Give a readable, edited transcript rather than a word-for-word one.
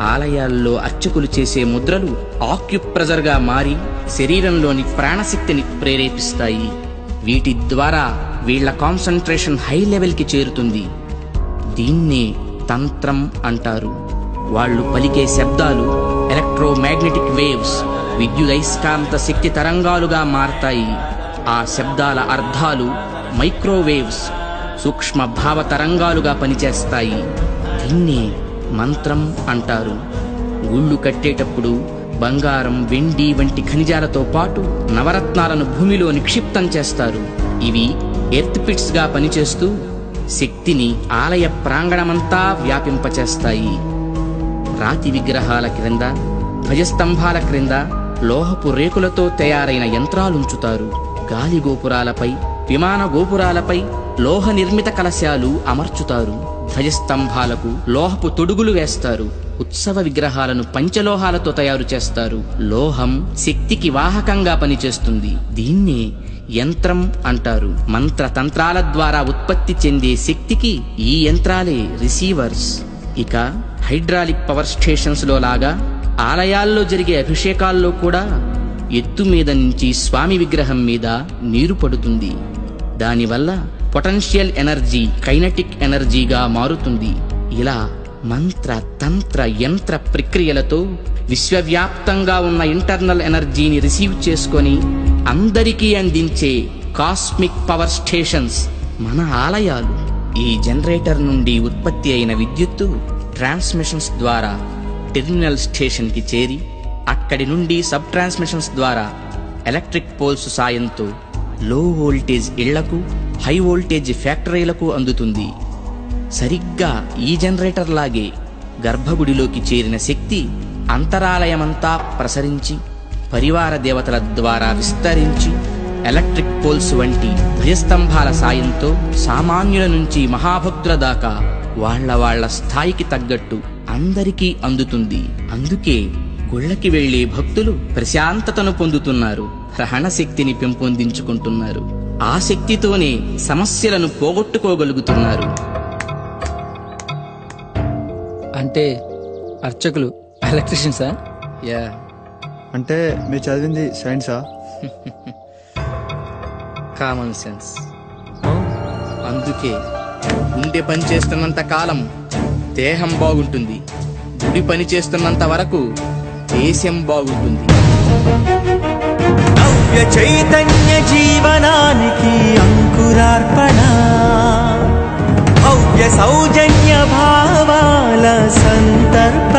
ఆలయాల్లో అర్చకులు చేసే ముద్రలు ఆక్యుప్రెజర్గా మారి శరీరంలోని ప్రాణశక్తిని ప్రేరేపిస్తాయి. వీటి ద్వారా వీళ్ల కాన్సంట్రేషన్ హై లెవెల్కి చేరుతుంది. దీన్నే తంత్రం అంటారు. వాళ్ళు పలికే శబ్దాలు ఎలక్ట్రోమాగ్నెటిక్ వేవ్స్, విద్యుదయస్కాంత శక్తి తరంగాలుగా మారతాయి. ఆ శబ్దాల అర్థాలు మైక్రోవేవ్స్, సూక్ష్మ భావ తరంగాలుగా పనిచేస్తాయి. దీన్నే మంత్రం అంటారు. గుళ్ళు కట్టేటప్పుడు బంగారం, వెండి వంటి ఖనిజాలతో పాటు నవరత్నాలను భూమిలో నిక్షిప్తం చేస్తారు. ఇవి ఎర్త్ పిట్స్ గా పనిచేస్తూ శక్తిని ఆలయ ప్రాంగణమంతా వ్యాపింపచేస్తాయి. రాతి విగ్రహాల క్రింద, ధ్వజస్తంభాల క్రింద లోహపు రేకులతో తయారైన యంత్రాలుంచుతారు. గాలి గోపురాలపై, విమాన గోపురాలపై లోహ నిర్మిత కలశాలు అమర్చుతారు. ధ్వజస్తంభాలకు లోహపు తొడుగులు వేస్తారు. ఉత్సవ విగ్రహాలను పంచలోహాలతో తయారు చేస్తారు. లోహం శక్తికి వాహకంగా పనిచేస్తుంది. దీన్నే యంత్రం అంటారు. మంత్రతంత్రాల ద్వారా ఉత్పత్తి చెందే శక్తికి ఈ యంత్రాలే రిసీవర్స్. ఇక హైడ్రాలిక్ పవర్ స్టేషన్స్ లో లాగా ఆలయాల్లో జరిగే అభిషేకాల్లో కూడా ఎత్తు మీద నుంచి స్వామి విగ్రహం మీద నీరు పడుతుంది. దానివల్ల పొటెన్షియల్ ఎనర్జీ కైనటిక్ ఎనర్జీగా మారుతుంది. ఇలా మంత్ర తంత్ర యంత్ర ప్రక్రియలతో విశ్వవ్యాప్తంగా ఉన్న ఇంటర్నల్ ఎనర్జీని రిసీవ్ చేసుకొని అందరికీ అందించే కాస్మిక్ పవర్ స్టేషన్స్ మన ఆలయాలు. ఈ జనరేటర్ నుండి ఉత్పత్తి అయిన విద్యుత్తు ట్రాన్స్మిషన్స్ ద్వారా టెర్మినల్ స్టేషన్ కి చేరి అక్కడి నుండి సబ్ ట్రాన్స్మిషన్స్ ద్వారా ఎలక్ట్రిక్ పోల్స్ సాయంతో లో వోల్టేజ్ ఇళ్లకు, హై వోల్టేజ్ ఫ్యాక్టరీలకు అందుతుంది. సరిగ్గా ఈ జనరేటర్ లాగే గర్భగుడిలోకి చేరిన శక్తి అంతరాలయమంతా ప్రసరించి పరివార దేవతల ద్వారా విస్తరించి ఎలక్ట్రిక్ పోల్స్ వంటి ధ్వజస్తంభాల సాయంతో సామాన్యుల నుంచి మహాభక్తుల దాకా వాళ్ళ స్థాయికి తగ్గట్టు అందరికీ అందుతుంది. అందుకే గుళ్ళకి వెళ్లే భక్తులు ప్రశాంతతను పొందుతున్నారు, గ్రహణ శక్తిని పెంపొందించుకుంటున్నారు. ఆ శక్తితోనే సమస్యలను పోగొట్టుకోగలుగుతున్నారు. అంటే అర్చకులు ఎలక్ట్రీషియన్సా? యా. అంటే మీరు చదివింది సైన్సా? Common sense. అందుకే గుండె పని చేస్తున్నంత కాలం దేహం బాగుంటుంది, గుడి పని చేస్తున్నంత వరకు దేశం బాగుంటుంది. నవ్య చైతన్య జీవనానికి అంకురార్పణ, భవ్య సౌజన్య భావాల సంతర్పణ.